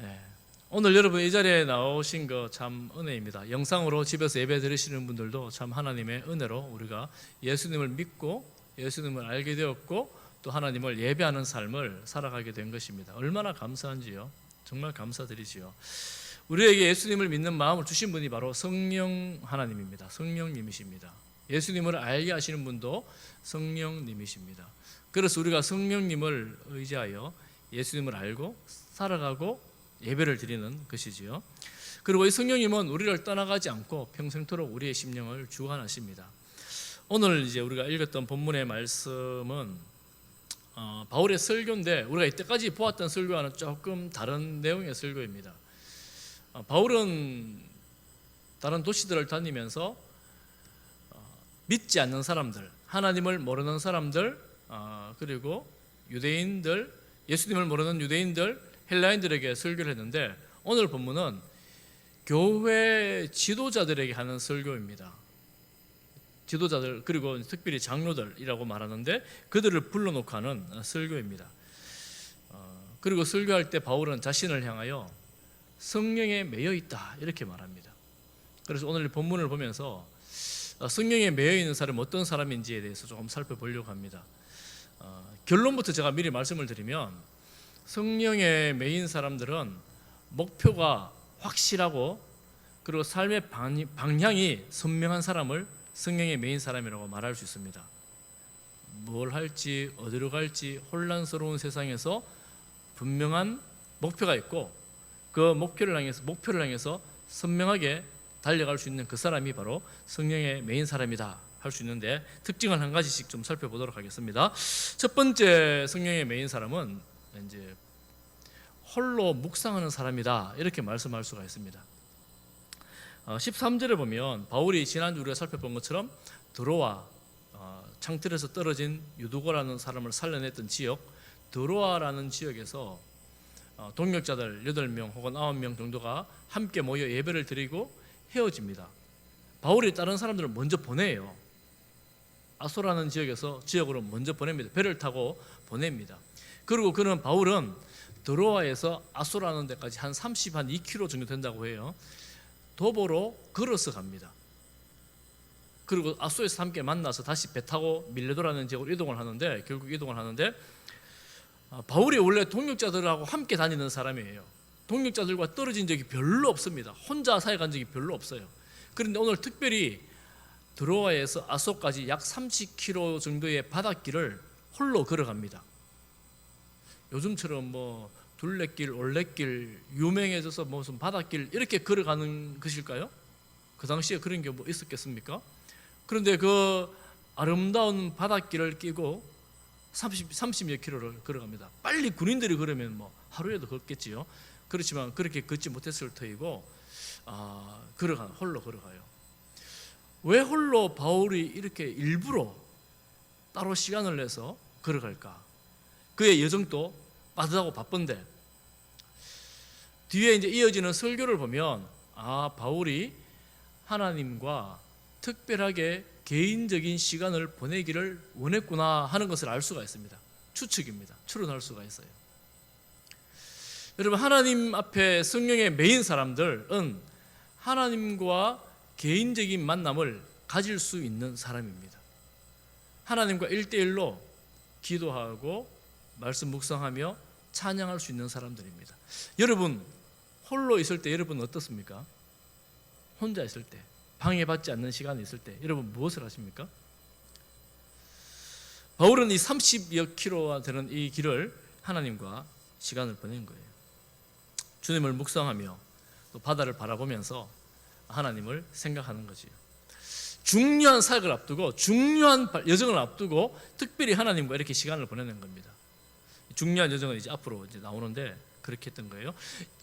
예. 오늘 여러분 이 자리에 나오신 거 참 은혜입니다. 영상으로 집에서 예배 드리시는 분들도 참 하나님의 은혜로 우리가 예수님을 믿고 예수님을 알게 되었고 또 하나님을 예배하는 삶을 살아가게 된 것입니다. 얼마나 감사한지요. 정말 감사드리지요. 우리에게 예수님을 믿는 마음을 주신 분이 바로 성령 하나님입니다. 성령님이십니다. 예수님을 알게 하시는 분도 성령님이십니다. 그래서 우리가 성령님을 의지하여 예수님을 알고 살아가고 예배를 드리는 것이지요. 그리고 이 성령님은 우리를 떠나가지 않고 평생토록 우리의 심령을 주관하십니다. 오늘 이제 우리가 읽었던 본문의 말씀은 바울의 설교인데 우리가 이때까지 보았던 설교와는 조금 다른 내용의 설교입니다. 바울은 다른 도시들을 다니면서 믿지 않는 사람들, 하나님을 모르는 사람들, 그리고 유대인들, 예수님을 모르는 유대인들, 헬라인들에게 설교를 했는데 오늘 본문은 교회 지도자들에게 하는 설교입니다. 지도자들 그리고 특별히 장로들이라고 말하는데 그들을 불러놓고 하는 설교입니다. 그리고 설교할 때 바울은 자신을 향하여 성령에 매여 있다 이렇게 말합니다. 그래서 오늘 본문을 보면서 성령에 매여 있는 사람은 어떤 사람인지에 대해서 조금 살펴보려고 합니다. 결론부터 제가 미리 말씀을 드리면 성령에 매인 사람들은 목표가 확실하고 그리고 삶의 방향이 선명한 사람을 성령에 매인 사람이라고 말할 수 있습니다. 뭘 할지 어디로 갈지 혼란스러운 세상에서 분명한 목표가 있고 그 목표를 향해서 선명하게 달려갈 수 있는 그 사람이 바로 성령에 매인 사람이다 할 수 있는데 특징을 한 가지씩 좀 살펴보도록 하겠습니다. 첫 번째 성령에 매인 사람은 이제 홀로 묵상하는 사람이다 이렇게 말씀할 수가 있습니다. 13절에 보면 바울이 지난주 우리가 살펴본 것처럼 드로아 창틀에서 떨어진 유두고라는 사람을 살려냈던 지역 드로아라는 지역에서 동역자들 8명 혹은 9명 정도가 함께 모여 예배를 드리고 헤어집니다. 바울이 다른 사람들을 먼저 보내요. 아소라는 지역으로 먼저 보냅니다. 배를 타고 보냅니다. 그리고 바울은 드로아에서 아소라는 데까지 한 2km 정도 된다고 해요. 도보로 걸어서 갑니다. 그리고 아소에서 함께 만나서 다시 배 타고 밀레도라는 지역으로 결국 이동을 하는데 바울이 원래 동역자들하고 함께 다니는 사람이에요. 동역자들과 떨어진 적이 별로 없습니다. 혼자 살아간 적이 별로 없어요. 그런데 오늘 특별히 드로아에서 아소까지 약 30km 정도의 바닷길을 홀로 걸어갑니다. 요즘처럼 뭐 둘레길, 올레길 유명해져서 무슨 바닷길 이렇게 걸어가는 것일까요? 그 당시에 그런 게 뭐 있었겠습니까? 그런데 그 아름다운 바닷길을 끼고 30여 킬로를 걸어갑니다. 빨리 군인들이 걸으면 뭐 하루에도 걷겠지요. 그렇지만 그렇게 걷지 못했을 터이고 홀로 걸어가요. 왜 홀로 바울이 이렇게 일부러 따로 시간을 내서 걸어갈까? 그의 여정도 빠듯하고 바쁜데 뒤에 이제 이어지는 설교를 보면 바울이 하나님과 특별하게 개인적인 시간을 보내기를 원했구나 하는 것을 알 수가 있습니다. 추측입니다. 추론할 수가 있어요. 여러분 하나님 앞에 성령에 매인 사람들은 하나님과 개인적인 만남을 가질 수 있는 사람입니다. 하나님과 1대1로 기도하고 말씀 묵상하며 찬양할 수 있는 사람들입니다. 여러분 홀로 있을 때 여러분 어떻습니까? 혼자 있을 때 방해받지 않는 시간이 있을 때 여러분 무엇을 하십니까? 바울은 이 30여 킬로가 되는 이 길을 하나님과 시간을 보낸 거예요. 주님을 묵상하며 또 바다를 바라보면서 하나님을 생각하는 거지요. 중요한 사역을 앞두고 중요한 여정을 앞두고 특별히 하나님과 이렇게 시간을 보내는 겁니다. 중요한 여정은 이제 앞으로 이제 나오는데 그렇게 했던 거예요.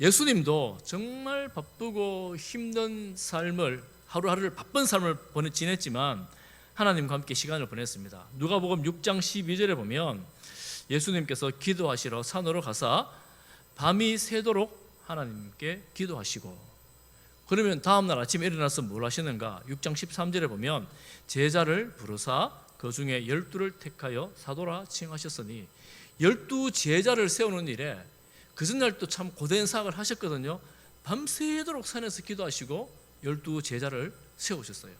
예수님도 정말 바쁘고 힘든 삶을 하루하루를 바쁜 삶을 지냈지만 하나님과 함께 시간을 보냈습니다. 누가복음 6장 12절에 보면 예수님께서 기도하시러 산으로 가사 밤이 새도록 하나님께 기도하시고 그러면 다음날 아침에 일어나서 뭘 하시는가? 6장 13절에 보면 제자를 부르사 그 중에 12를 택하여 사도라 칭하셨으니 12 제자를 세우는 일에 그 전날 또 참 고된 사역을 하셨거든요. 밤새도록 산에서 기도하시고 12 제자를 세우셨어요.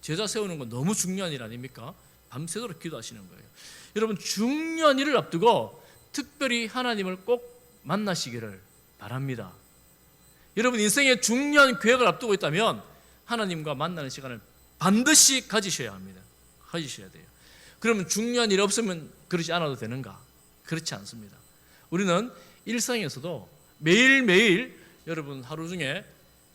제자 세우는 건 너무 중요한 일 아닙니까? 밤새도록 기도하시는 거예요. 여러분, 중요한 일을 앞두고 특별히 하나님을 꼭 만나시기를 바랍니다. 여러분, 인생에 중요한 계획을 앞두고 있다면 하나님과 만나는 시간을 반드시 가지셔야 합니다. 가지셔야 돼요. 그러면 중요한 일이 없으면 그러지 않아도 되는가? 그렇지 않습니다. 우리는 일상에서도 매일매일 여러분 하루 중에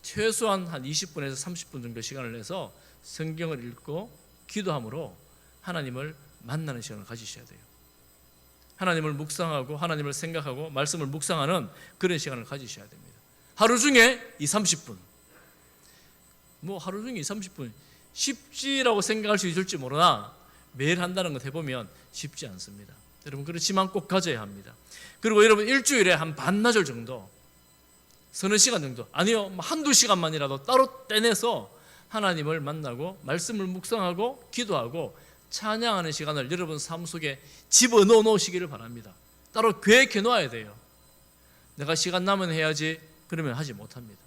최소한 한 20분에서 30분 정도 시간을 내서 성경을 읽고 기도함으로 하나님을 만나는 시간을 가지셔야 돼요. 하나님을 묵상하고 하나님을 생각하고 말씀을 묵상하는 그런 시간을 가지셔야 됩니다. 하루 중에 30분. 하루 중에 30분 쉽지라고 생각할 수 있을지 모르나 매일 한다는 것 해보면 쉽지 않습니다. 여러분, 그렇지만 꼭 가져야 합니다. 그리고 여러분, 일주일에 한 반나절 정도, 서너 시간 정도, 아니요 한두 시간만이라도 따로 떼내서 하나님을 만나고 말씀을 묵상하고 기도하고 찬양하는 시간을 여러분 삶 속에 집어넣어 놓으시기를 바랍니다. 따로 계획해 놓아야 돼요. 내가 시간 나면 해야지 그러면 하지 못합니다.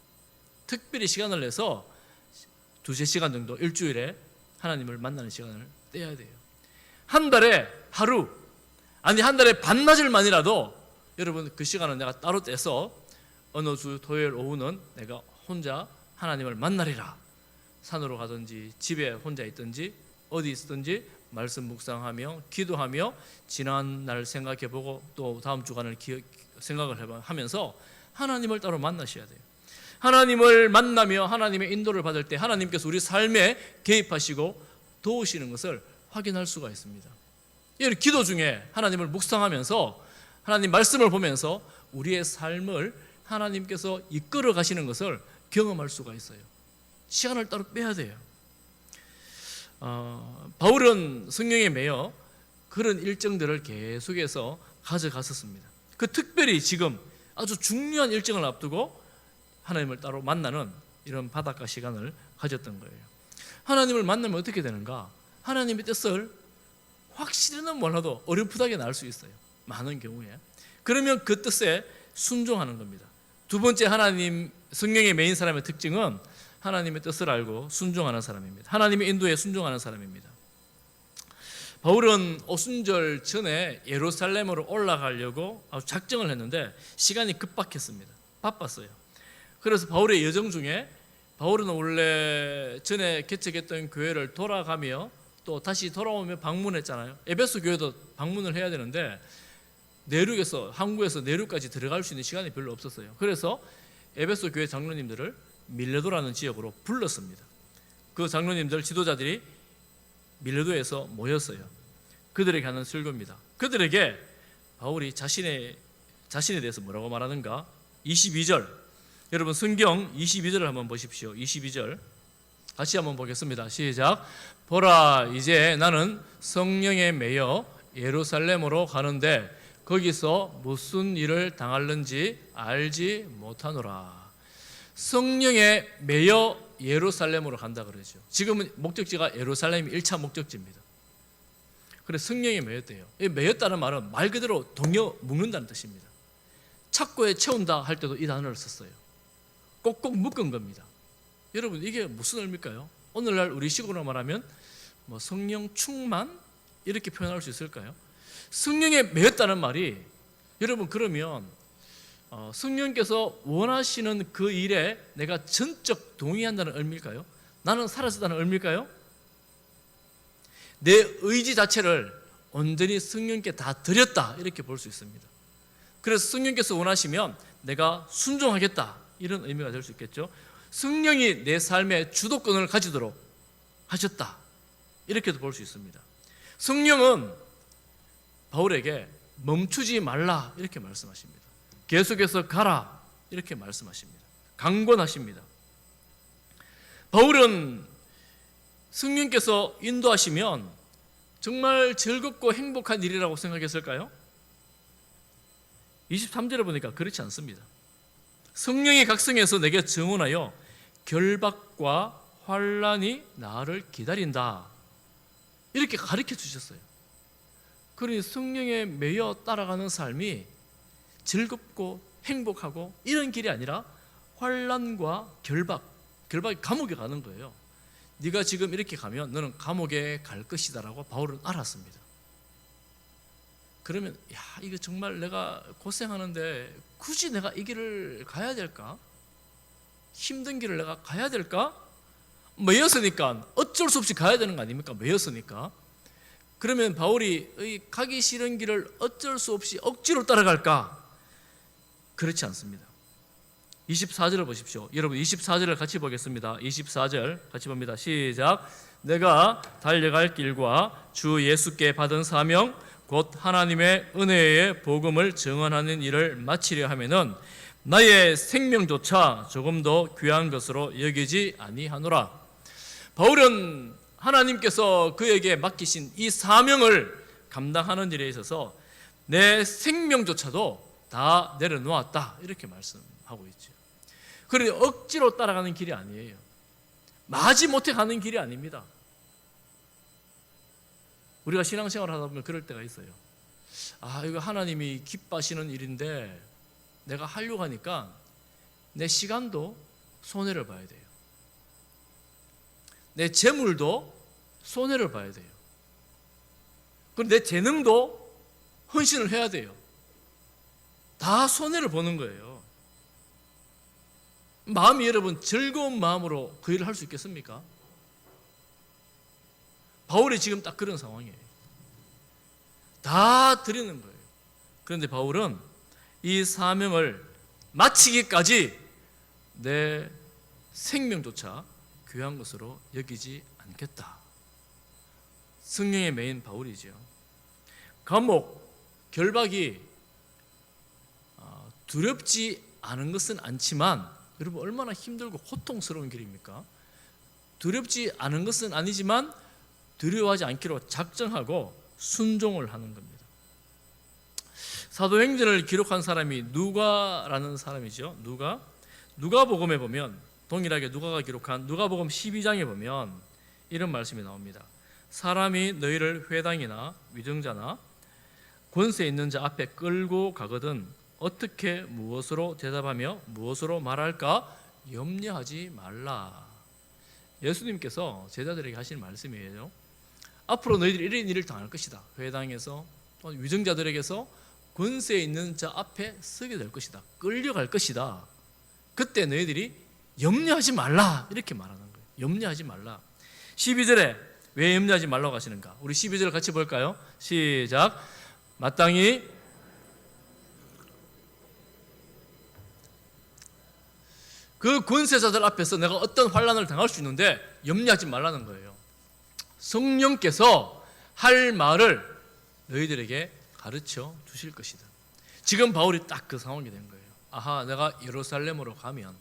특별히 시간을 내서 두세 시간 정도 일주일에 하나님을 만나는 시간을 떼야 돼요. 한 달에 하루, 아니 한 달에 반나절만이라도 여러분 그 시간을 내가 따로 떼서 어느 주 토요일 오후는 내가 혼자 하나님을 만나리라. 산으로 가든지 집에 혼자 있든지 어디 있든지 말씀 묵상하며 기도하며 지난 날 생각해보고 또 다음 주간을 생각을 하면서 하나님을 따로 만나셔야 돼요. 하나님을 만나며 하나님의 인도를 받을 때 하나님께서 우리 삶에 개입하시고 도우시는 것을 확인할 수가 있습니다. 이 기도 중에 하나님을 묵상하면서 하나님 말씀을 보면서 우리의 삶을 하나님께서 이끌어 가시는 것을 경험할 수가 있어요. 시간을 따로 빼야 돼요. 바울은 성령에 매여 그런 일정들을 계속해서 가져갔었습니다. 그 특별히 지금 아주 중요한 일정을 앞두고 하나님을 따로 만나는 이런 바닷가 시간을 가졌던 거예요. 하나님을 만나면 어떻게 되는가? 하나님의 뜻을 확실히는 몰라도 어렴풋하게 알 수 있어요. 많은 경우에. 그러면 그 뜻에 순종하는 겁니다. 두 번째, 하나님 성령에 매인 사람의 특징은 하나님의 뜻을 알고 순종하는 사람입니다. 하나님의 인도에 순종하는 사람입니다. 바울은 오순절 전에 예루살렘으로 올라가려고 아주 작정을 했는데 시간이 급박했습니다. 바빴어요. 그래서 바울의 여정 중에 바울은 원래 전에 개척했던 교회를 돌아가며 또 다시 돌아오며 방문했잖아요. 에베소 교회도 방문을 해야 되는데 내륙에서, 한국에서 내륙까지 들어갈 수 있는 시간이 별로 없었어요. 그래서 에베소 교회 장로님들을 밀레도라는 지역으로 불렀습니다. 그 장로님들, 지도자들이 밀레도에서 모였어요. 그들에게 하는 설교입니다. 그들에게 바울이 자신에 대해서 뭐라고 말하는가? 22절, 여러분 성경 22절을 한번 보십시오. 22절 같이 한번 보겠습니다. 시작. 보라, 이제 나는 성령에 매여 예루살렘으로 가는데 거기서 무슨 일을 당할는지 알지 못하노라. 성령에 매여 예루살렘으로 간다 그러죠. 지금은 목적지가 예루살렘이 1차 목적지입니다. 그래서 성령에 매였대요. 매였다는 말은 말 그대로 동여 묶는다는 뜻입니다. 착고에 채운다 할 때도 이 단어를 썼어요. 꼭꼭 묶은 겁니다. 여러분, 이게 무슨 의미일까요? 오늘날 우리식으로 말하면 성령 충만 이렇게 표현할 수 있을까요? 성령에 매였다는 말이, 여러분, 그러면 성령께서 원하시는 그 일에 내가 전적 동의한다는 의미일까요? 나는 사라졌다는 의미일까요? 내 의지 자체를 온전히 성령께 다 드렸다 이렇게 볼 수 있습니다. 그래서 성령께서 원하시면 내가 순종하겠다 이런 의미가 될 수 있겠죠. 성령이 내 삶의 주도권을 가지도록 하셨다 이렇게도 볼 수 있습니다. 성령은 바울에게 멈추지 말라 이렇게 말씀하십니다. 계속해서 가라 이렇게 말씀하십니다. 강권하십니다. 바울은 성령께서 인도하시면 정말 즐겁고 행복한 일이라고 생각했을까요? 23절에 보니까 그렇지 않습니다. 성령이 각성해서 내게 증언하여 결박과 환난이 나를 기다린다 이렇게 가르쳐 주셨어요. 그러니 성령에 매여 따라가는 삶이 즐겁고 행복하고 이런 길이 아니라 환난과 결박이 감옥에 가는 거예요. 네가 지금 이렇게 가면 너는 감옥에 갈 것이다라고 바울은 알았습니다. 그러면 이거 정말 내가 고생하는데 굳이 내가 이 길을 가야 될까? 힘든 길을 내가 가야 될까? 매였으니까 어쩔 수 없이 가야 되는 거 아닙니까? 매였으니까. 그러면 바울이 가기 싫은 길을 어쩔 수 없이 억지로 따라갈까? 그렇지 않습니다. 24절을 보십시오. 여러분 24절을 같이 보겠습니다. 24절 같이 봅니다. 시작. 내가 달려갈 길과 주 예수께 받은 사명 곧 하나님의 은혜의 복음을 증언하는 일을 마치려 하면은 나의 생명조차 조금 더 귀한 것으로 여기지 아니하노라. 바울은 하나님께서 그에게 맡기신 이 사명을 감당하는 일에 있어서 내 생명조차도 다 내려놓았다 이렇게 말씀하고 있죠. 그런데 억지로 따라가는 길이 아니에요. 마지못해 가는 길이 아닙니다. 우리가 신앙생활을 하다 보면 그럴 때가 있어요. 이거 하나님이 기뻐하시는 일인데 내가 하려고 하니까 내 시간도 손해를 봐야 돼요. 내 재물도 손해를 봐야 돼요. 그리고 내 재능도 헌신을 해야 돼요. 다 손해를 보는 거예요. 마음이 여러분 즐거운 마음으로 그 일을 할 수 있겠습니까? 바울이 지금 딱 그런 상황이에요. 다 드리는 거예요. 그런데 바울은 이 사명을 마치기까지 내 생명조차 귀한 것으로 여기지 않겠다. 성령의 메인 바울이죠. 감옥, 결박이 두렵지 않은 것은 않지만 여러분 얼마나 힘들고 고통스러운 길입니까? 두렵지 않은 것은 아니지만 두려워하지 않기로 작정하고 순종을 하는 겁니다. 사도행전을 기록한 사람이 누가라는 사람이죠. 누가복음에 보면 동일하게 누가가 기록한 누가복음 12장에 보면 이런 말씀이 나옵니다. 사람이 너희를 회당이나 위정자나 권세 있는 자 앞에 끌고 가거든 어떻게 무엇으로 대답하며 무엇으로 말할까 염려하지 말라. 예수님께서 제자들에게 하신 말씀이에요. 앞으로 너희들이 이런 일을 당할 것이다. 회당에서 위정자들에게서 권세 있는 자 앞에 서게 될 것이다. 끌려갈 것이다. 그때 너희들이 염려하지 말라 이렇게 말하는 거예요. 염려하지 말라. 12절에 왜 염려하지 말라고 하시는가? 우리 12절 같이 볼까요? 시작. 마땅히 그 권세자들 앞에서 내가 어떤 환난을 당할 수 있는데 염려하지 말라는 거예요. 성령께서 할 말을 너희들에게 가르쳐 주실 것이다. 지금 바울이 딱 그 상황이 된 거예요. 내가 예루살렘으로 가면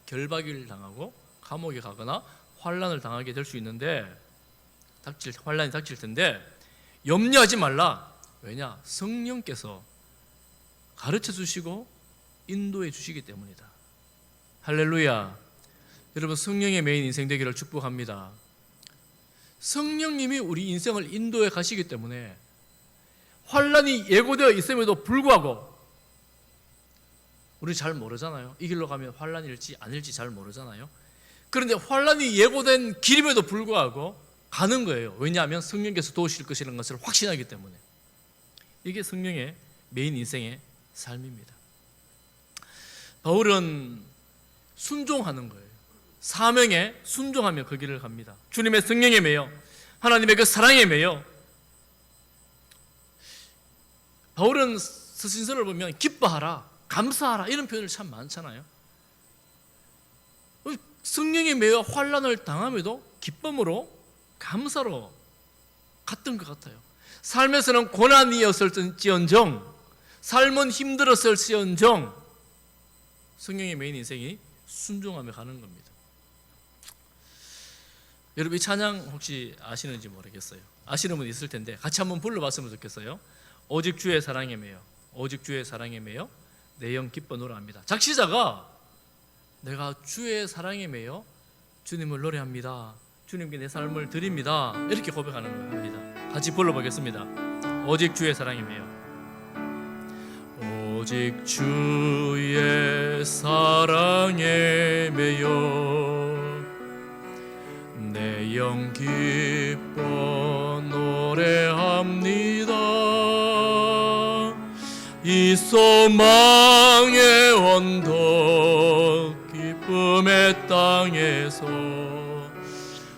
결박을 당하고 감옥에 가거나 환난을 당하게 될 수 있는데 환난이 닥칠 텐데 염려하지 말라. 왜냐? 성령께서 가르쳐 주시고 인도해 주시기 때문이다. 할렐루야. 여러분 성령의 메인 인생 되기를 축복합니다. 성령님이 우리 인생을 인도해 가시기 때문에 환난이 예고되어 있음에도 불구하고 우리 잘 모르잖아요. 이 길로 가면 환난일지 아닐지 잘 모르잖아요. 그런데 환난이 예고된 길임에도 불구하고 가는 거예요. 왜냐하면 성령께서 도우실 것이라는 것을 확신하기 때문에. 이게 성령의 메인 인생의 삶입니다. 바울은 순종하는 거예요. 사명에 순종하며 그 길을 갑니다. 주님의 성령에 매여 하나님의 그 사랑에 매여. 바울은 서신서를 보면 기뻐하라, 감사하라 이런 표현을 참 많잖아요. 성령에 매여 환난을 당함에도 기쁨으로 감사로 갔던 것 같아요. 삶에서는 고난이었을지언정 삶은 힘들었을지언정 성령의 메인 인생이 순종하며 가는 겁니다. 여러분 이 찬양 혹시 아시는지 모르겠어요. 아시는 분 있을 텐데 같이 한번 불러봤으면 좋겠어요. 오직 주의 사랑에 매여, 오직 주의 사랑에 매여 내 영 기뻐 노래합니다. 작시자가 내가 주의 사랑에 매여 주님을 노래합니다. 주님께 내 삶을 드립니다. 이렇게 고백하는 겁니다. 같이 불러보겠습니다. 오직 주의 사랑에 매여, 오직 주의 사랑에 매여 내 영 기뻐 노래합니다. 이 소망의 언덕 기쁨의 땅에서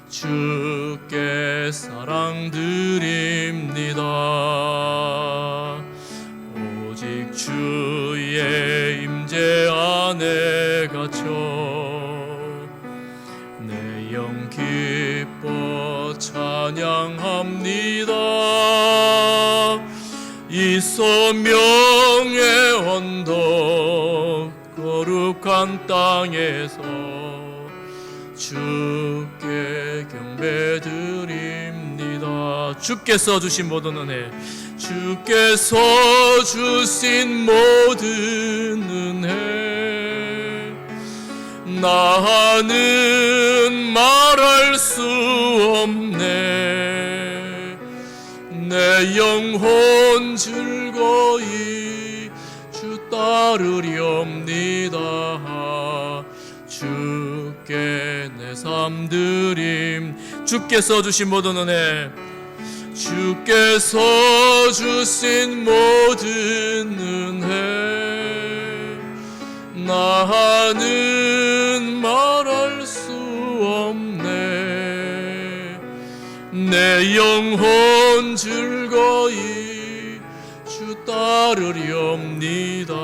주께 사랑 드립니다. 오직 주의 임재 안에 갇혀 내 영 기뻐 찬양합니다. 이 소명의 언덕 거룩한 땅에서 주께 경배드립니다. 주께서 주신 모든 은혜, 주께서 주신 모든 은혜, 나는 말할 수 없네. 내 영혼 즐거이 주 따르렵니다. 주께 내 삶 드림. 주께서 주신 모든 은혜, 주께서 주신 모든 은혜, 나는 말할 수 없네. 내 영혼 즐거이 주 따르렵니다.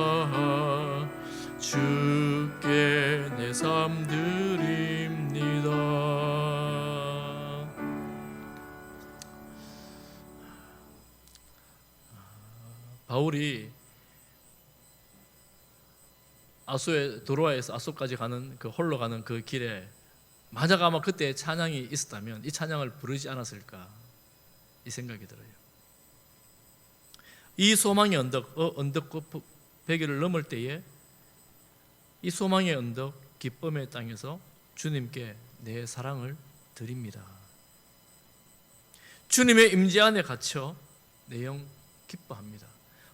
주께 내 삶 드립니다. 바울이 도로아에서 아소까지 가는 그 홀로 가는 그 길에 만약 아마 그때 찬양이 있었다면 이 찬양을 부르지 않았을까, 이 생각이 들어요. 이 소망의 언덕, 언덕 배기를 넘을 때에 이 소망의 언덕 기쁨의 땅에서 주님께 내 사랑을 드립니다. 주님의 임재 안에 갇혀 내 영 기뻐합니다.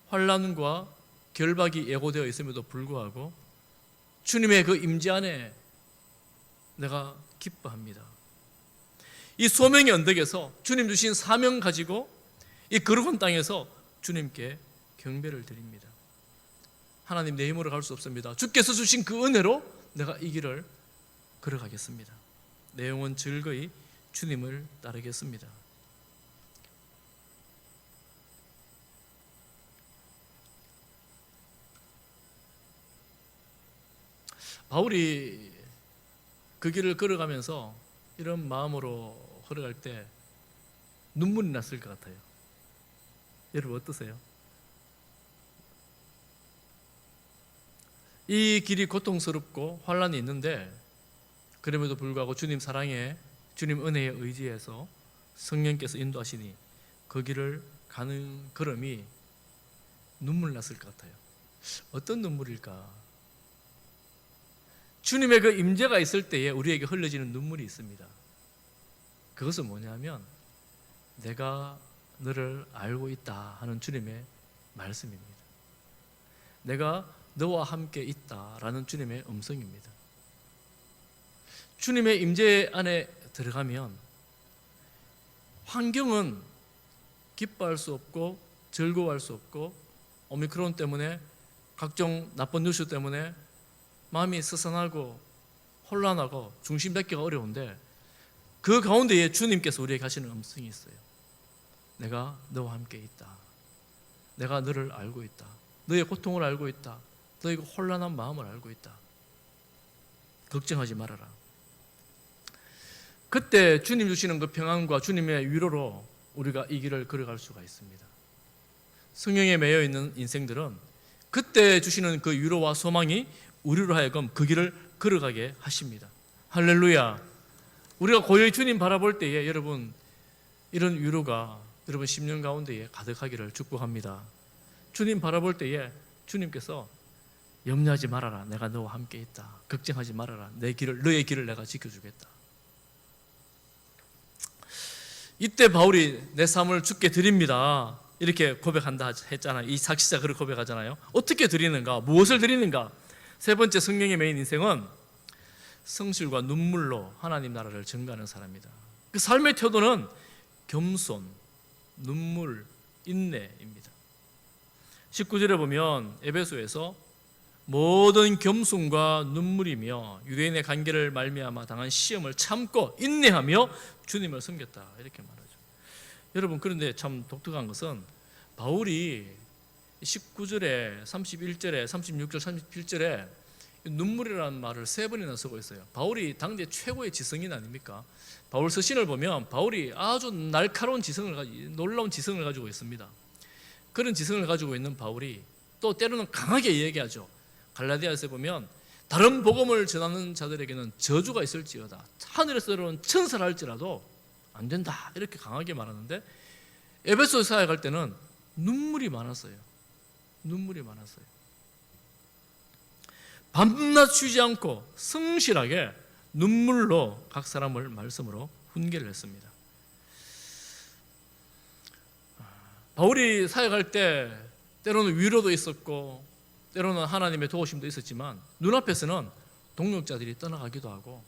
환난과 결박이 예고되어 있음에도 불구하고 주님의 그 임재 안에 내가 기뻐합니다. 이 소명의 언덕에서 주님 주신 사명 가지고 이 거룩한 땅에서 주님께 경배를 드립니다. 하나님, 내 힘으로 갈 수 없습니다. 주께서 주신 그 은혜로 내가 이 길을 걸어가겠습니다. 내 영혼 즐거이 주님을 따르겠습니다. 바울이 그 길을 걸어가면서 이런 마음으로 걸어갈 때 눈물이 났을 것 같아요. 여러분 어떠세요? 이 길이 고통스럽고 환난이 있는데 그럼에도 불구하고 주님 사랑에, 주님 은혜에 의지해서 성령께서 인도하시니 그 길을 가는 걸음이 눈물 났을 것 같아요. 어떤 눈물일까? 주님의 그 임재가 있을 때에 우리에게 흘러지는 눈물이 있습니다. 그것은 뭐냐면 내가 너를 알고 있다 하는 주님의 말씀입니다. 내가 너와 함께 있다라는 주님의 음성입니다. 주님의 임재 안에 들어가면 환경은 기뻐할 수 없고 즐거워할 수 없고 오미크론 때문에 각종 나쁜 뉴스 때문에 마음이 스산하고 혼란하고 중심 잡기가 어려운데 그 가운데에 주님께서 우리에게 하시는 음성이 있어요. 내가 너와 함께 있다. 내가 너를 알고 있다. 너의 고통을 알고 있다. 너의 혼란한 마음을 알고 있다. 걱정하지 말아라. 그때 주님 주시는 그 평안과 주님의 위로로 우리가 이 길을 걸어갈 수가 있습니다. 성령에 매여 있는 인생들은 그때 주시는 그 위로와 소망이 우리로 하여금 그 길을 걸어가게 하십니다. 할렐루야. 우리가 고요히 주님 바라볼 때에 여러분 이런 위로가 여러분 심령 가운데에 가득하기를 축복합니다. 주님 바라볼 때에 주님께서 염려하지 말아라. 내가 너와 함께 있다. 걱정하지 말아라. 너의 길을 내가 지켜주겠다. 이때 바울이 내 삶을 주께 드립니다. 이렇게 고백한다 했잖아요. 이 사기자 그를 고백하잖아요. 어떻게 드리는가? 무엇을 드리는가? 세 번째 성령의 메인 인생은 성실과 눈물로 하나님 나라를 증거하는 사람이다. 그 삶의 태도는 겸손, 눈물, 인내입니다. 19절에 보면 에베소에서 모든 겸손과 눈물이며 유대인의 관계를 말미암아 당한 시험을 참고 인내하며 주님을 섬겼다 이렇게 말하죠. 여러분, 그런데 참 독특한 것은 바울이 19절에 31절에 36절 37절에 눈물이라는 말을 3번이나 쓰고 있어요. 바울이 당대 최고의 지성인 아닙니까? 바울 서신을 보면 바울이 아주 날카로운 지성을, 놀라운 지성을 가지고 있습니다. 그런 지성을 가지고 있는 바울이 또 때로는 강하게 얘기하죠. 갈라디아서에 보면 다른 복음을 전하는 자들에게는 저주가 있을지어다, 하늘에서 내려온 천사를 할지라도 안 된다 이렇게 강하게 말하는데, 에베소 사회 갈 때는 눈물이 많았어요. 눈물이 많았어요. 밤낮 쉬지 않고 성실하게 눈물로 각 사람을 말씀으로 훈계를 했습니다. 바울이 사역할 때 때로는 위로도 있었고 때로는 하나님의 도우심도 있었지만 눈앞에서는 동역자들이 떠나가기도 하고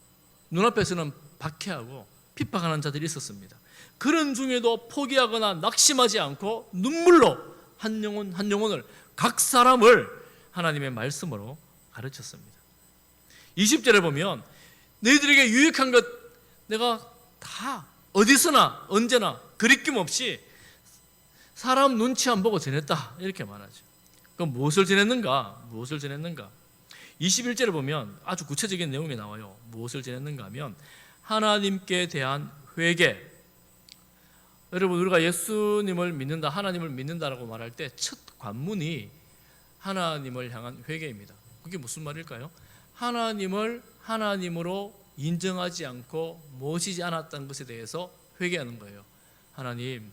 눈앞에서는 박해하고 핍박하는 자들이 있었습니다. 그런 중에도 포기하거나 낙심하지 않고 눈물로 한 영혼 한 영혼을, 각 사람을 하나님의 말씀으로 가르쳤습니다. 20절에 보면 너희들에게 유익한 것 내가 다 어디서나 언제나 거리낌 없이 사람 눈치 안 보고 전했다 이렇게 말하죠. 그럼 무엇을 전했는가? 무엇을 전했는가? 21절에 보면 아주 구체적인 내용이 나와요. 무엇을 전했는가 하면 하나님께 대한 회개. 여러분, 우리가 예수님을 믿는다, 하나님을 믿는다라고 말할 때 첫 관문이 하나님을 향한 회개입니다. 그게 무슨 말일까요? 하나님을 하나님으로 인정하지 않고 모시지 않았던 것에 대해서 회개하는 거예요. 하나님,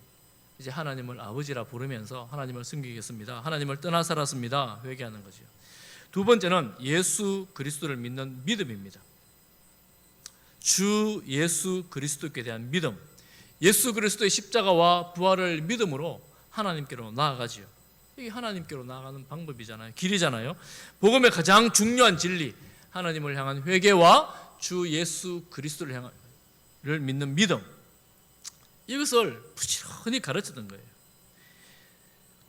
이제 하나님을 아버지라 부르면서 하나님을 섬기겠습니다. 하나님을 떠나 살았습니다. 회개하는 거죠. 두 번째는 예수 그리스도를 믿는 믿음입니다. 주 예수 그리스도께 대한 믿음. 예수 그리스도의 십자가와 부활을 믿음으로 하나님께로 나아가지요. 이게 하나님께로 나아가는 방법이잖아요. 길이잖아요. 복음의 가장 중요한 진리, 하나님을 향한 회개와 주 예수 그리스도를 믿는 믿음, 이것을 부지런히 가르쳤던 거예요.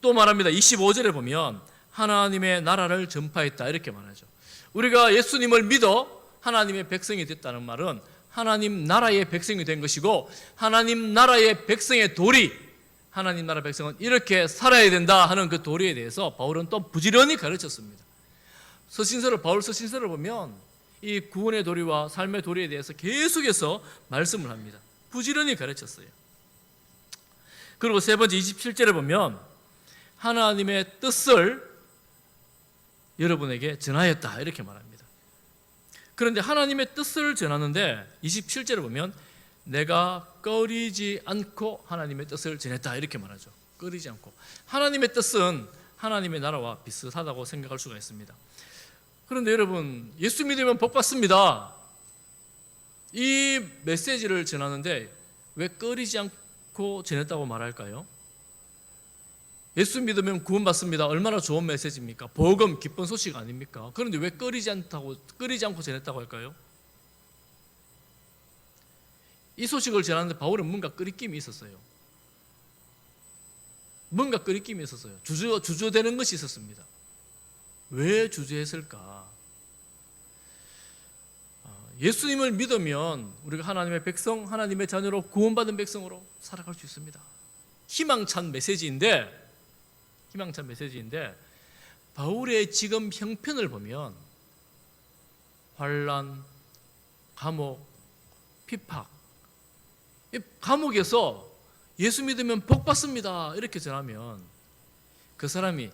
또 말합니다. 25절에 보면 하나님의 나라를 전파했다 이렇게 말하죠. 우리가 예수님을 믿어 하나님의 백성이 됐다는 말은 하나님 나라의 백성이 된 것이고, 하나님 나라의 백성의 도리, 하나님 나라 백성은 이렇게 살아야 된다 하는 그 도리에 대해서 바울은 또 부지런히 가르쳤습니다. 바울 서신서를 보면 이 구원의 도리와 삶의 도리에 대해서 계속해서 말씀을 합니다. 부지런히 가르쳤어요. 그리고 세 번째 27절에 보면 하나님의 뜻을 여러분에게 전하였다 이렇게 말합니다. 그런데 하나님의 뜻을 전하는데 27절에 보면 내가 꺼리지 않고 하나님의 뜻을 전했다 이렇게 말하죠. 꺼리지 않고. 하나님의 뜻은 하나님의 나라와 비슷하다고 생각할 수가 있습니다. 그런데 여러분, 예수 믿으면 복 받습니다, 이 메시지를 전하는데 왜 꺼리지 않고 전했다고 말할까요? 예수 믿으면 구원받습니다. 얼마나 좋은 메시지입니까? 복음, 기쁜 소식 아닙니까? 그런데 왜 꺼리지 않고 전했다고 할까요? 이 소식을 전하는데 바울은 뭔가 끄리낌이 있었어요. 뭔가 끄리낌이 있었어요. 주저되는 것이 있었습니다. 왜 주저했을까? 예수님을 믿으면 우리가 하나님의 백성, 하나님의 자녀로 구원받은 백성으로 살아갈 수 있습니다. 희망찬 메시지인데 바울의 지금 형편을 보면 환난, 감옥, 핍박, 이 감옥에서 예수 믿으면 복 받습니다 이렇게 전하면 그 사람이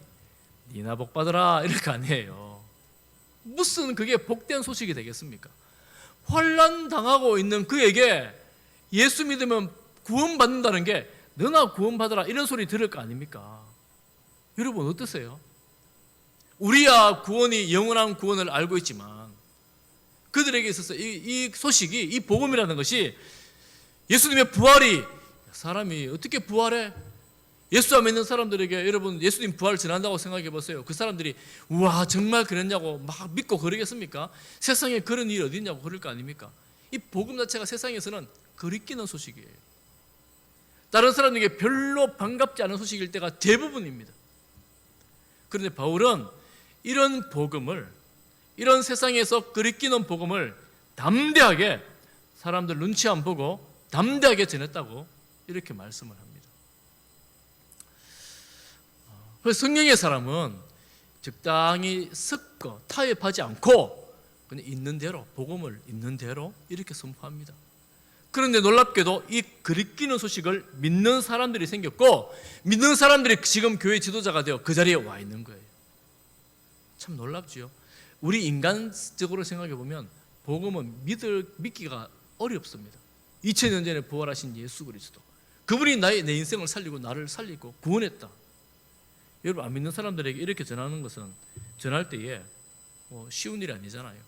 니나 복 받으라 이렇게 아니에요. 무슨 그게 복된 소식이 되겠습니까? 환난 당하고 있는 그에게 예수 믿으면 구원받는다는 게 너나 구원받으라 이런 소리 들을 거 아닙니까? 여러분 어떠세요? 우리야 구원이 영원한 구원을 알고 있지만 그들에게 있어서 이 소식이, 이 복음이라는 것이, 예수님의 부활이, 사람이 어떻게 부활해? 예수 안 믿는 사람들에게 여러분 예수님 부활 전한다고 생각해 보세요. 그 사람들이 우와 정말 그랬냐고 막 믿고 그러겠습니까? 세상에 그런 일이 어디 있냐고 그럴 거 아닙니까? 이 복음 자체가 세상에서는 거리끼는 소식이에요. 다른 사람에게 별로 반갑지 않은 소식일 때가 대부분입니다. 그런데 바울은 이런 복음을, 이런 세상에서 거리끼는 복음을 담대하게 사람들 눈치 안 보고 담대하게 전했다고 이렇게 말씀을 합니다. 그래서 성령의 사람은 적당히 섞어 타협하지 않고 그냥 있는 대로, 복음을 있는 대로 이렇게 선포합니다. 그런데 놀랍게도 이 거리끼는 소식을 믿는 사람들이 생겼고, 믿는 사람들이 지금 교회 지도자가 되어 그 자리에 와 있는 거예요. 참 놀랍지요. 우리 인간적으로 생각해 보면 복음은 믿기가 어렵습니다. 2000년 전에 부활하신 예수 그리스도, 그분이 내 인생을 살리고 나를 살리고 구원했다. 여러분, 안 믿는 사람들에게 이렇게 전하는 것은 전할 때에 쉬운 일이 아니잖아요.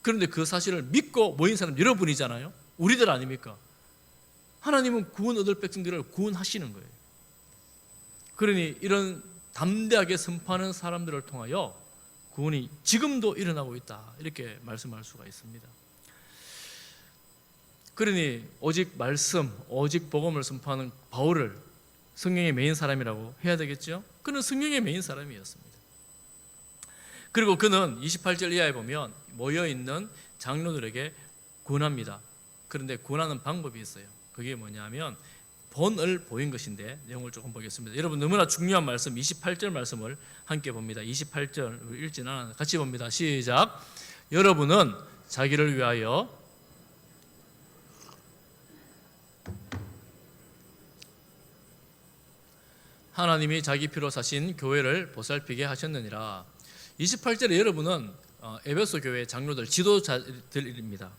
그런데 그 사실을 믿고 모인 사람 여러분이잖아요. 우리들 아닙니까? 하나님은 구원 얻을 백성들을 구원하시는 거예요. 그러니 이런 담대하게 선포하는 사람들을 통하여 구원이 지금도 일어나고 있다, 이렇게 말씀할 수가 있습니다. 그러니 오직 말씀, 오직 복음을 선포하는 바울을 성령의 메인 사람이라고 해야 되겠죠? 그는 성령의 메인 사람이었습니다. 그리고 그는 28절 이하에 보면 모여있는 장로들에게 권합니다. 그런데 권하는 방법이 있어요. 그게 뭐냐면 본을 보인 것인데, 내용을 조금 보겠습니다. 여러분, 너무나 중요한 말씀 28절 말씀을 함께 봅니다. 28절 읽지는 않아요. 같이 봅니다. 시작. 여러분은 자기를 위하여 하나님이 자기 피로 사신 교회를 보살피게 하셨느니라. 28절에 여러분은 에베소 교회 장로들, 지도자들입니다.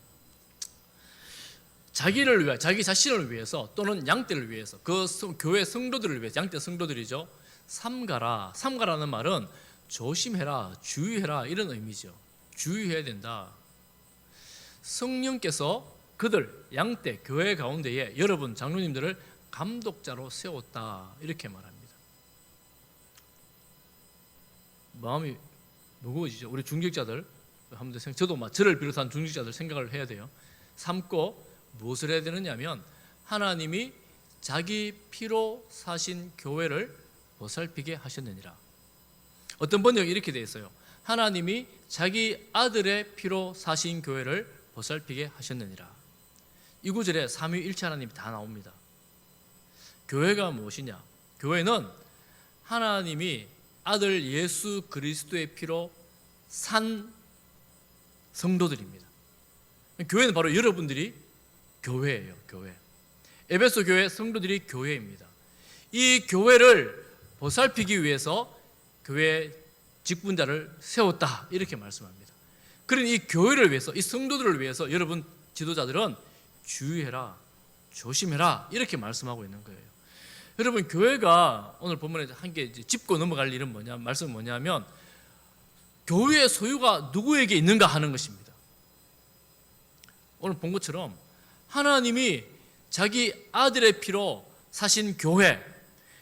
자기를 위해, 자기 자신을 위해서 또는 양떼를 위해서, 그 교회 성도들을 위해서, 양떼 성도들이죠. 삼가라. 삼가라는 말은 조심해라, 주의해라, 이런 의미죠. 주의해야 된다. 성령께서 그들, 양떼, 교회 가운데에 여러분 장로님들을 감독자로 세웠다, 이렇게 말합니다. 마음이 무거워지죠. 우리 중직자들 한번 저도 저를 비롯한 중직자들 생각을 해야 돼요. 삼고 무엇을 해야 되느냐면 하나님이 자기 피로 사신 교회를 보살피게 하셨느니라. 어떤 번역이 이렇게 되어 있어요. 하나님이 자기 아들의 피로 사신 교회를 보살피게 하셨느니라. 이 구절에 삼위일체 하나님이 다 나옵니다. 교회가 무엇이냐? 교회는 하나님이 아들 예수 그리스도의 피로 산 성도들입니다. 교회는 바로 여러분들이 교회예요. 교회. 에베소 교회 성도들이 교회입니다. 이 교회를 보살피기 위해서 교회 직분자를 세웠다, 이렇게 말씀합니다. 그러니 이 교회를 위해서, 이 성도들을 위해서 여러분 지도자들은 주의해라, 조심해라, 이렇게 말씀하고 있는 거예요. 여러분, 교회가 오늘 본문에 한 개 짚고 넘어갈 일은 뭐냐, 말씀은 뭐냐면 교회의 소유가 누구에게 있는가 하는 것입니다. 오늘 본 것처럼 하나님이 자기 아들의 피로 사신 교회,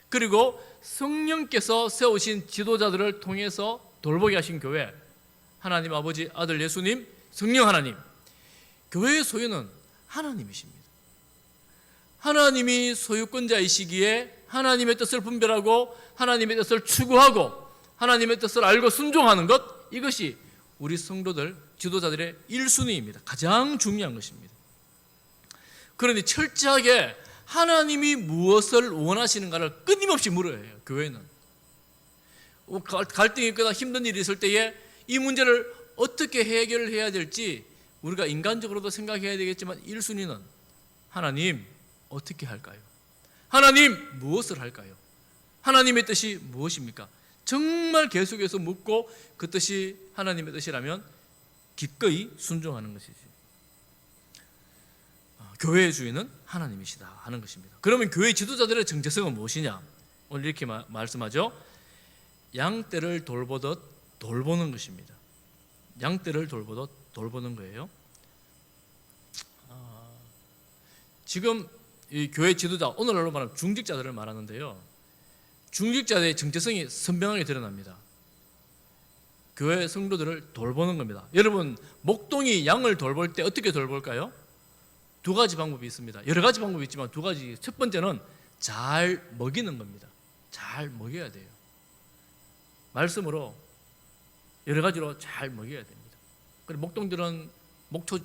그리고 성령께서 세우신 지도자들을 통해서 돌보게 하신 교회, 하나님 아버지, 아들 예수님, 성령 하나님, 교회의 소유는 하나님이십니다. 하나님이 소유권자이시기에 하나님의 뜻을 분별하고 하나님의 뜻을 추구하고 하나님의 뜻을 알고 순종하는 것, 이것이 우리 성도들, 지도자들의 1순위입니다. 가장 중요한 것입니다. 그러니 철저하게 하나님이 무엇을 원하시는가를 끊임없이 물어야 해요. 교회는 갈등이 있거나 힘든 일이 있을 때에 이 문제를 어떻게 해결을 해야 될지 우리가 인간적으로도 생각해야 되겠지만 1순위는 하나님 어떻게 할까요? 하나님 무엇을 할까요? 하나님의 뜻이 무엇입니까? 정말 계속해서 묻고 그 뜻이 하나님의 뜻이라면 기꺼이 순종하는 것이지. 교회의 주인은 하나님이시다 하는 것입니다. 그러면 교회 지도자들의 정체성은 무엇이냐? 오늘 이렇게 말씀하죠. 양떼를 돌보듯 돌보는 것입니다. 양떼를 돌보듯 돌보는 거예요. 지금 이 교회 지도자, 오늘날로 말하면 중직자들을 말하는데요. 중직자들의 정체성이 선명하게 드러납니다. 교회 성도들을 돌보는 겁니다. 여러분, 목동이 양을 돌볼 때 어떻게 돌볼까요? 두 가지 방법이 있습니다. 여러 가지 방법이 있지만 두 가지. 첫 번째는 잘 먹이는 겁니다. 잘 먹여야 돼요. 말씀으로 여러 가지로 잘 먹여야 됩니다. 그리고 목동들은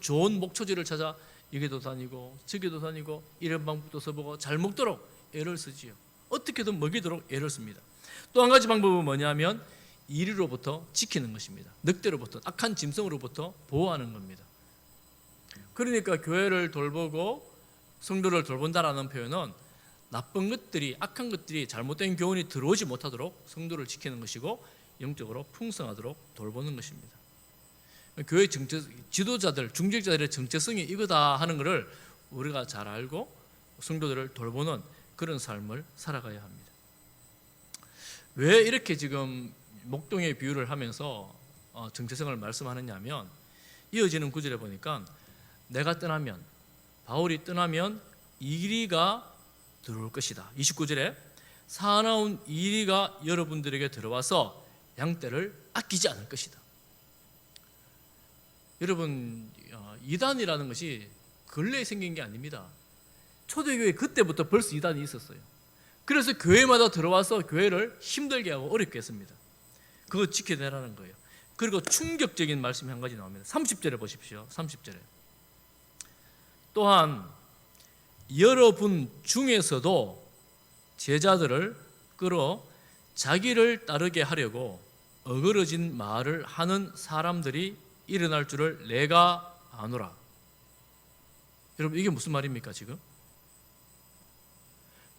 좋은 목초지를 찾아 여기도 다니고 저기도 다니고 이런 방법도 써보고 잘 먹도록 애를 쓰지요. 어떻게든 먹이도록 애를 씁니다. 또 한 가지 방법은 뭐냐면 이리로부터 지키는 것입니다. 늑대로부터, 악한 짐승으로부터 보호하는 겁니다. 그러니까 교회를 돌보고 성도를 돌본다라는 표현은 나쁜 것들이, 악한 것들이, 잘못된 교훈이 들어오지 못하도록 성도를 지키는 것이고 영적으로 풍성하도록 돌보는 것입니다. 교회 지도자들, 중직자들의 정체성이 이거다 하는 것을 우리가 잘 알고 성도들을 돌보는 그런 삶을 살아가야 합니다. 왜 이렇게 지금 목동의 비유를 하면서 정체성을 말씀하느냐 하면 이어지는 구절에 보니까 내가 떠나면, 바울이 떠나면 이리가 들어올 것이다. 29절에 사나운 이리가 여러분들에게 들어와서 양떼를 아끼지 않을 것이다. 여러분, 이단이라는 것이 근래에 생긴 게 아닙니다. 초대교회 그때부터 벌써 이단이 있었어요. 그래서 교회마다 들어와서 교회를 힘들게 하고 어렵게 했습니다. 그거 지켜내라는 거예요. 그리고 충격적인 말씀이 한 가지 나옵니다. 30절에 보십시오. 30절에 또한 여러분 중에서도 제자들을 끌어 자기를 따르게 하려고 어그러진 말을 하는 사람들이 일어날 줄을 내가 아노라. 여러분, 이게 무슨 말입니까? 지금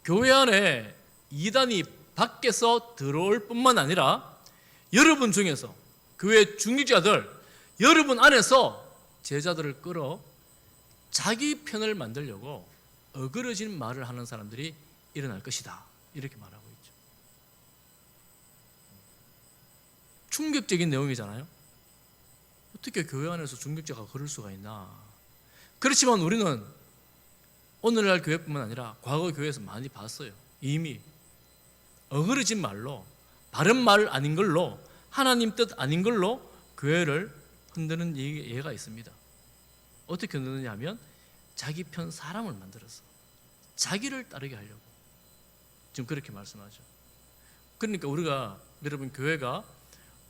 교회 안에 이단이 밖에서 들어올 뿐만 아니라 여러분 중에서, 교회 중직자들 여러분 안에서 제자들을 끌어 자기 편을 만들려고 어그러진 말을 하는 사람들이 일어날 것이다. 이렇게 말하고 있죠. 충격적인 내용이잖아요. 어떻게 교회 안에서 중직자가 그럴 수가 있나. 그렇지만 우리는 오늘날 교회뿐만 아니라 과거 교회에서 많이 봤어요. 이미 어그러진 말로, 바른 말 아닌 걸로, 하나님 뜻 아닌 걸로 교회를 흔드는 예가 있습니다. 어떻게 흔드느냐 하면 자기 편 사람을 만들어서 자기를 따르게 하려고 지금 그렇게 말씀하죠. 그러니까 우리가, 여러분, 교회가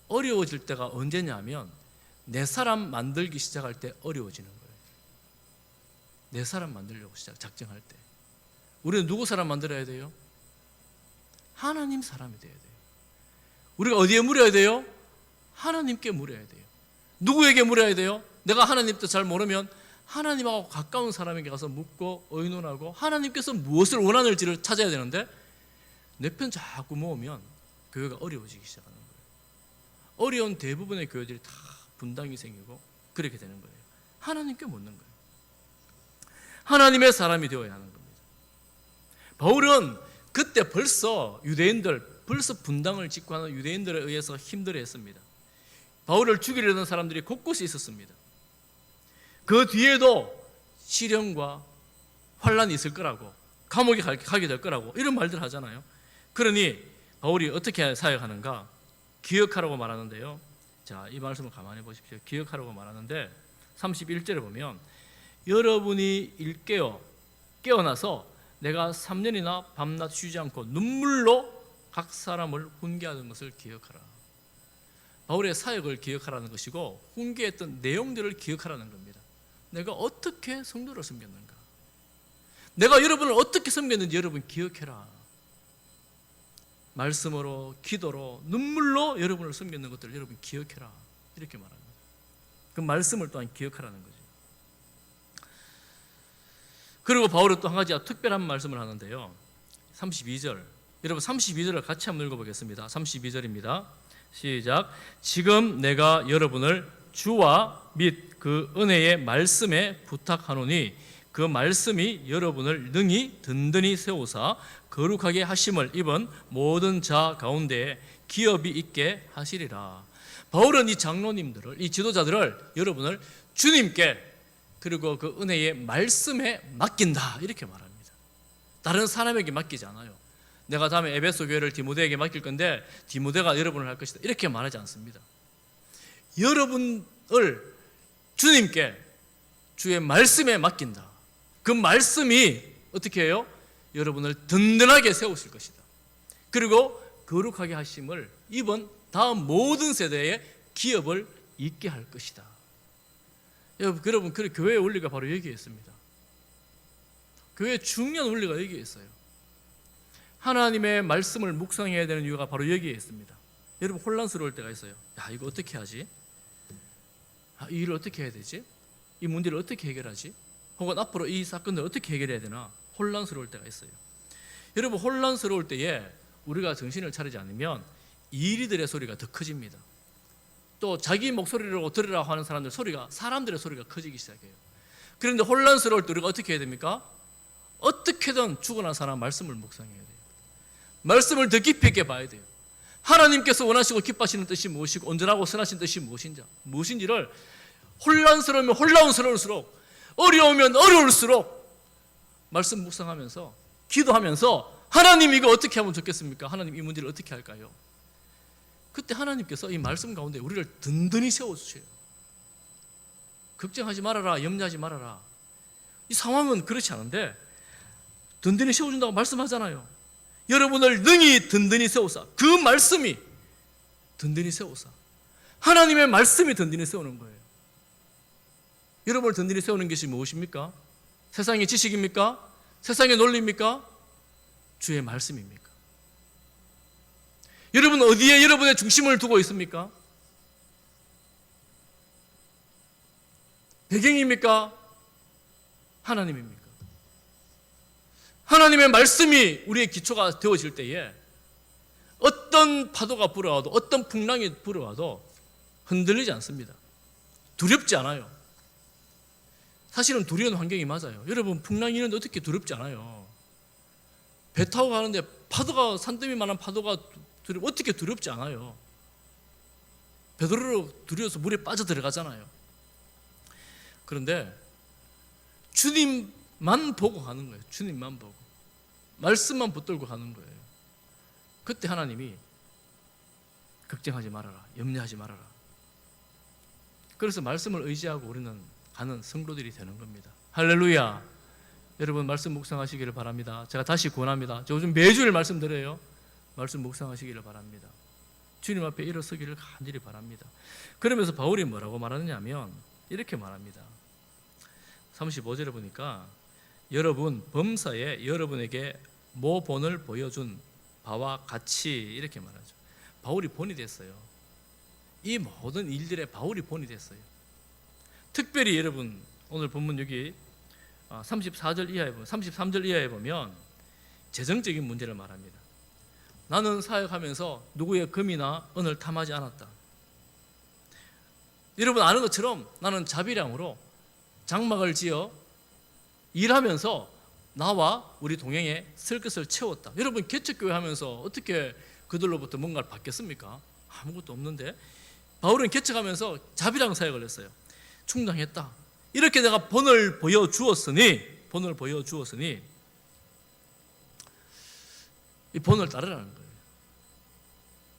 어려워질 때가 언제냐 하면 내 사람 만들기 시작할 때 어려워지는 거예요. 내 사람 만들려고 작정할 때. 우리는 누구 사람 만들어야 돼요? 하나님 사람이 돼야 돼요. 우리가 어디에 물어야 돼요? 하나님께 물어야 돼요. 누구에게 물어야 돼요? 내가 하나님 뜻 잘 모르면 하나님하고 가까운 사람에게 가서 묻고 의논하고 하나님께서 무엇을 원하는지를 찾아야 되는데 내 편 자꾸 모으면 교회가 어려워지기 시작하는 거예요. 어려운 대부분의 교회들이 다 분당이 생기고 그렇게 되는 거예요. 하나님께 묻는 거예요. 하나님의 사람이 되어야 하는 겁니다. 바울은 그때 벌써 벌써 분당을 짓고 하는 유대인들에 의해서 힘들어했습니다. 바울을 죽이려는 사람들이 곳곳에 있었습니다. 그 뒤에도 시련과 환란이 있을 거라고, 감옥에 가게 될 거라고 이런 말들 하잖아요. 그러니 바울이 어떻게 사역하는가? 기억하라고 말하는데요. 자, 이 말씀을 가만히 보십시오. 기억하라고 말하는데 31절에 보면 여러분이 깨어나서 내가 3년이나 밤낮 쉬지 않고 눈물로 각 사람을 훈계하는 것을 기억하라. 바울의 사역을 기억하라는 것이고 훈계했던 내용들을 기억하라는 겁니다. 내가 어떻게 성도를 섬겼는가, 내가 여러분을 어떻게 섬겼는지 여러분 기억해라. 말씀으로, 기도로, 눈물로 여러분을 섬겼는 것들을 여러분 기억해라. 이렇게 말합니다. 그 말씀을 또한 기억하라는 거죠. 그리고 바울은 또 한 가지 특별한 말씀을 하는데요. 32절, 여러분 32절을 같이 한번 읽어보겠습니다. 32절입니다. 시작. 지금 내가 여러분을 주와 및 그 은혜의 말씀에 부탁하노니 그 말씀이 여러분을 능히 든든히 세우사 거룩하게 하심을 입은 모든 자 가운데 기업이 있게 하시리라. 바울은 이 장로님들을, 이 지도자들을, 여러분을 주님께 그리고 그 은혜의 말씀에 맡긴다 이렇게 말합니다. 다른 사람에게 맡기지 않아요. 내가 다음에 에베소 교회를 디모데에게 맡길 건데 디모데가 여러분을 할 것이다, 이렇게 말하지 않습니다. 여러분을 주님께 주의 말씀에 맡긴다. 그 말씀이 어떻게 해요? 여러분을 든든하게 세우실 것이다. 그리고 거룩하게 하심을 이번 다음 모든 세대의 기업을 있게 할 것이다. 여러분, 그 교회의 원리가 바로 여기에 있습니다. 교회의 중요한 원리가 여기에 있어요. 하나님의 말씀을 묵상해야 되는 이유가 바로 여기에 있습니다. 여러분, 혼란스러울 때가 있어요. 야, 이거 어떻게 하지? 이 일을 어떻게 해야 되지? 이 문제를 어떻게 해결하지? 혹은 앞으로 이 사건을 어떻게 해결해야 되나? 혼란스러울 때가 있어요. 여러분, 혼란스러울 때에 우리가 정신을 차리지 않으면 이리들의 소리가 더 커집니다. 또 자기 목소리로 들으라고 하는 사람들의 소리가 커지기 시작해요. 그런데 혼란스러울 때 우리가 어떻게 해야 됩니까? 어떻게든 죽어난 사람 말씀을 묵상해야 돼요. 말씀을 더 깊이 있게 봐야 돼요. 하나님께서 원하시고 기뻐하시는 뜻이 무엇이고 온전하고 선하신 뜻이 무엇인지를 혼란스러우면 혼란스러울수록, 어려우면 어려울수록 말씀 묵상하면서 기도하면서 하나님, 이거 어떻게 하면 좋겠습니까? 하나님, 이 문제를 어떻게 할까요? 그때 하나님께서 이 말씀 가운데 우리를 든든히 세워주세요. 걱정하지 말아라, 염려하지 말아라. 이 상황은 그렇지 않은데 든든히 세워준다고 말씀하잖아요. 여러분을 능히 든든히 세우사, 그 말씀이 든든히 세우사, 하나님의 말씀이 든든히 세우는 거예요. 여러분을 든든히 세우는 것이 무엇입니까? 세상의 지식입니까? 세상의 논리입니까? 주의 말씀입니까? 여러분, 어디에 여러분의 중심을 두고 있습니까? 배경입니까? 하나님입니까? 하나님의 말씀이 우리의 기초가 되어질 때에 어떤 파도가 불어와도, 어떤 풍랑이 불어와도 흔들리지 않습니다. 두렵지 않아요. 사실은 두려운 환경이 맞아요. 여러분, 풍랑이 있는데 어떻게 두렵지 않아요? 배 타고 가는데 파도가, 산더미만한 파도가 어떻게 두렵지 않아요? 베드로로 두려워서 물에 빠져 들어가잖아요. 그런데 주님만 보고 가는 거예요. 주님만 보고 말씀만 붙들고 가는 거예요. 그때 하나님이 걱정하지 말아라, 염려하지 말아라. 그래서 말씀을 의지하고 우리는 가는 성도들이 되는 겁니다. 할렐루야. 여러분, 말씀 묵상하시기를 바랍니다. 제가 다시 권합니다. 저 요즘 매주일 말씀드려요. 말씀 묵상하시기를 바랍니다. 주님 앞에 일어서기를 간절히 바랍니다. 그러면서 바울이 뭐라고 말하느냐면 이렇게 말합니다. 35절에 보니까 여러분 범사에 여러분에게 모본을 보여준 바와 같이, 이렇게 말하죠. 바울이 본이 됐어요. 이 모든 일들에 바울이 본이 됐어요. 특별히 여러분, 오늘 본문 여기 34절 이하에 보면, 33절 이하에 보면 재정적인 문제를 말합니다. 나는 사역하면서 누구의 금이나 은을 탐하지 않았다. 여러분 아는 것처럼 나는 자비량으로 장막을 지어 일하면서 나와 우리 동행에 쓸 것을 채웠다. 여러분, 개척교회 하면서 어떻게 그들로부터 뭔가를 받겠습니까? 아무것도 없는데 바울은 개척하면서 자비량 사역을 했어요. 충당했다. 이렇게 내가 본을 보여주었으니 이 본을 따르라는 거예요.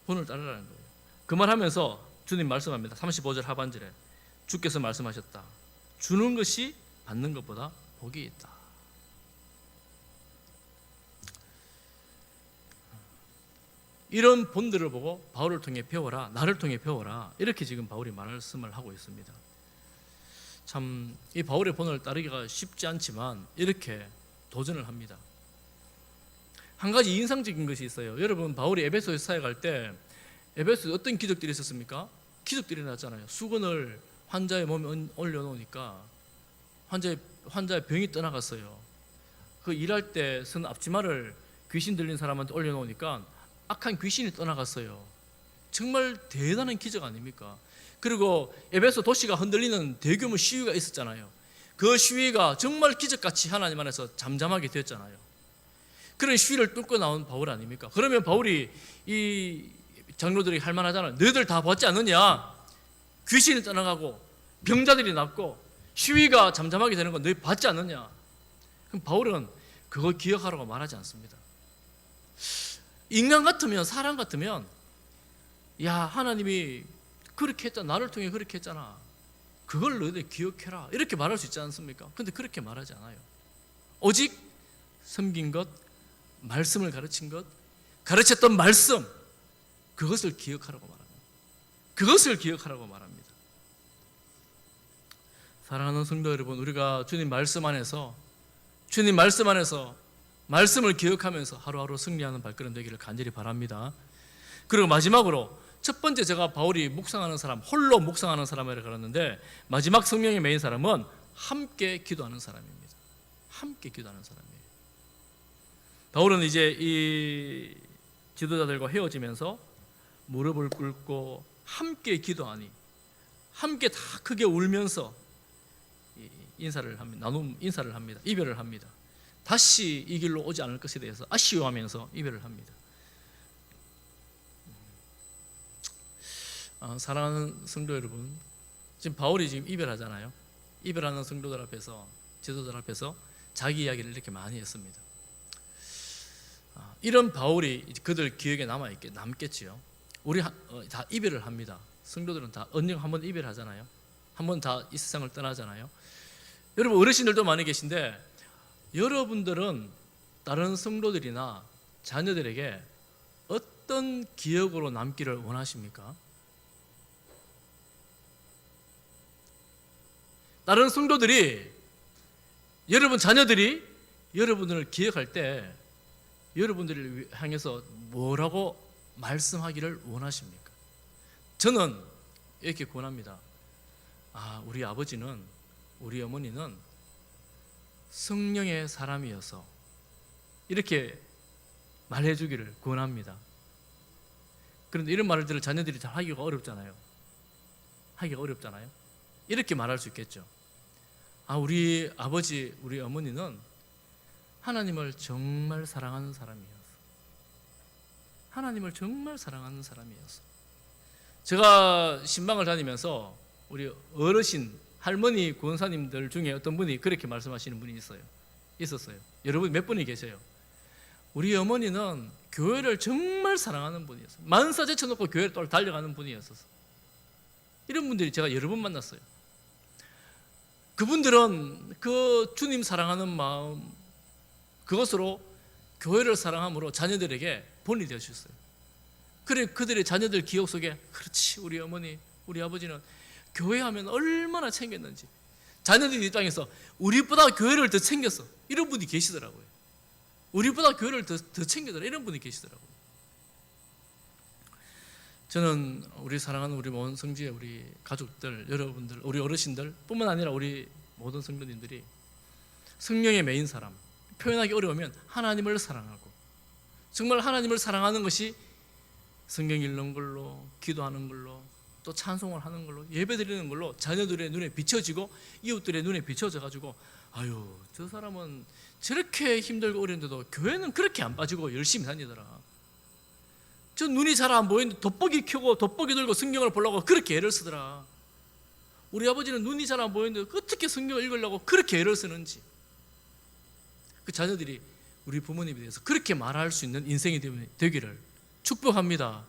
본을 따르라는 거예요. 그 말하면서 주님 말씀합니다. 35절 하반절에 주께서 말씀하셨다. 주는 것이 받는 것보다 복이 있다. 이런 본들을 보고 바울을 통해 배워라, 나를 통해 배워라, 이렇게 지금 바울이 말씀을 하고 있습니다. 참 이 바울의 본을 따르기가 쉽지 않지만 이렇게 도전을 합니다. 한 가지 인상적인 것이 있어요. 여러분, 바울이 에베소에서 사역할 때 에베소에 어떤 기적들이 있었습니까? 기적들이 났잖아요. 수건을 환자의 몸에 올려놓으니까 환자의 병이 떠나갔어요. 그 일할 때 쓴 앞치마를 귀신 들린 사람한테 올려놓으니까 악한 귀신이 떠나갔어요. 정말 대단한 기적 아닙니까? 그리고 에베소 도시가 흔들리는 대규모 시위가 있었잖아요. 그 시위가 정말 기적같이 하나님 안에서 잠잠하게 됐잖아요. 그런 시위를 뚫고 나온 바울 아닙니까? 그러면 바울이 이 장로들이 할 만하잖아요. 너희들 다 봤지 않느냐? 귀신이 떠나가고 병자들이 낫고 시위가 잠잠하게 되는 건 너희 봤지 않느냐? 그럼 바울은 그걸 기억하라고 말하지 않습니다. 인간 같으면, 사람 같으면, 야, 하나님이 그렇게 했잖아, 나를 통해 그렇게 했잖아, 그걸 너희들 기억해라, 이렇게 말할 수 있지 않습니까? 근데 그렇게 말하지 않아요. 오직 섬긴 것, 말씀을 가르친 것, 가르쳤던 말씀, 그것을 기억하라고 말합니다. 그것을 기억하라고 말합니다. 사랑하는 성도 여러분, 우리가 주님 말씀 안에서 말씀을 기억하면서 하루하루 승리하는 발걸음 되기를 간절히 바랍니다. 그리고 마지막으로 첫 번째, 제가 바울이 묵상하는 사람, 홀로 묵상하는 사람이라고 그랬는데, 마지막 성령의 메인 사람은 함께 기도하는 사람입니다. 함께 기도하는 사람이에요. 바울은 이제 이 지도자들과 헤어지면서 무릎을 꿇고 함께 기도하니, 함께 다 크게 울면서 인사를 합니다. 나눔 인사를 합니다. 이별을 합니다. 다시 이 길로 오지 않을 것에 대해서 아쉬워하면서 이별을 합니다. 사랑하는 성도 여러분, 지금 바울이 지금 이별하잖아요. 이별하는 성도들 앞에서, 지도자들 앞에서 자기 이야기를 이렇게 많이 했습니다. 이런 바울이 그들 기억에 남겠지요. 우리 다 이별을 합니다. 성도들은 다 언젠가 한번 이별하잖아요. 한번 다 이 세상을 떠나잖아요. 여러분, 어르신들도 많이 계신데, 여러분들은 다른 성도들이나 자녀들에게 어떤 기억으로 남기를 원하십니까? 다른 성도들이, 여러분 자녀들이 여러분들을 기억할 때 여러분들을 향해서 뭐라고 말씀하기를 원하십니까? 저는 이렇게 권합니다. 우리 아버지는, 우리 어머니는 성령의 사람이어서, 이렇게 말해주기를 권합니다. 그런데 이런 말을 들을 자녀들이 잘 하기가 어렵잖아요. 이렇게 말할 수 있겠죠. 우리 아버지, 우리 어머니는 하나님을 정말 사랑하는 사람이었어. 제가 신방을 다니면서 우리 어르신, 할머니 권사님들 중에 어떤 분이 그렇게 말씀하시는 분이 있었어요. 여러분 몇 분이 계세요. 우리 어머니는 교회를 정말 사랑하는 분이었어요. 만사 제쳐놓고 교회를 또 달려가는 분이었어요. 이런 분들이 제가 여러 번 만났어요. 그분들은 그 주님 사랑하는 마음, 그것으로 교회를 사랑함으로 자녀들에게 본이 되어주셨어요. 그래, 그들의 자녀들 기억 속에, 그렇지, 우리 어머니, 우리 아버지는 교회 하면 얼마나 챙겼는지, 자녀들 입장에서 우리보다 교회를 더 챙겼어, 이런 분이 계시더라고요. 우리보다 교회를 더 챙기더라, 이런 분이 계시더라고요. 저는 우리 사랑하는 우리 모든 성지의 우리 가족들, 여러분들, 우리 어르신들 뿐만 아니라 우리 모든 성도님들이 성령의 메인 사람, 표현하기 어려우면 하나님을 사랑하고, 정말 하나님을 사랑하는 것이 성경 읽는 걸로, 기도하는 걸로, 또 찬송을 하는 걸로, 예배드리는 걸로 자녀들의 눈에 비춰지고 이웃들의 눈에 비춰져 가지고, 저 사람은 저렇게 힘들고 어려운데도 교회는 그렇게 안 빠지고 열심히 다니더라. 저 눈이 잘 안 보이는데 돋보기 켜고 돋보기 들고 성경을 보려고 그렇게 애를 쓰더라. 우리 아버지는 눈이 잘 안 보이는데 어떻게 성경을 읽으려고 그렇게 애를 쓰는지. 그 자녀들이 우리 부모님에 대해서 그렇게 말할 수 있는 인생이 되기를 축복합니다.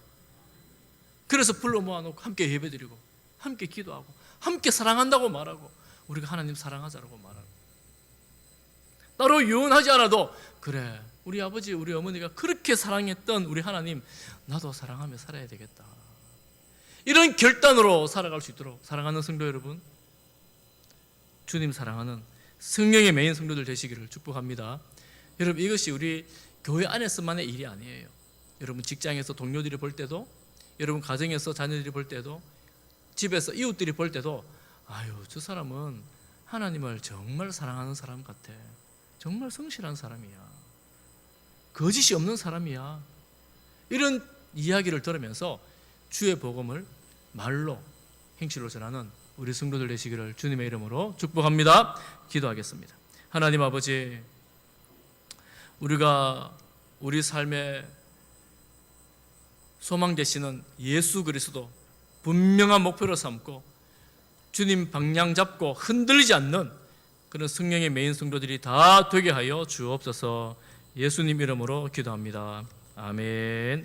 그래서 불러 모아놓고 함께 예배드리고, 함께 기도하고, 함께 사랑한다고 말하고, 우리가 하나님 사랑하자라고 말하고, 따로 유언하지 않아도, 그래, 우리 아버지, 우리 어머니가 그렇게 사랑했던 우리 하나님, 나도 사랑하며 살아야 되겠다, 이런 결단으로 살아갈 수 있도록, 사랑하는 성도 여러분, 주님 사랑하는 성령의 메인 성도들 되시기를 축복합니다. 여러분, 이것이 우리 교회 안에서만의 일이 아니에요. 여러분 직장에서 동료들이 볼 때도, 여러분 가정에서 자녀들이 볼 때도, 집에서 이웃들이 볼 때도, 저 사람은 하나님을 정말 사랑하는 사람 같아, 정말 성실한 사람이야, 거짓이 없는 사람이야, 이런 이야기를 들으면서 주의 복음을 말로, 행실로 전하는 우리 성도들 되시기를 주님의 이름으로 축복합니다. 기도하겠습니다. 하나님 아버지, 우리가 우리 삶의 소망 되시는 예수 그리스도 분명한 목표로 삼고 주님 방향 잡고 흔들리지 않는 그런 성령의 메인 성도들이 다 되게 하여 주옵소서. 예수님 이름으로 기도합니다. 아멘. 아멘.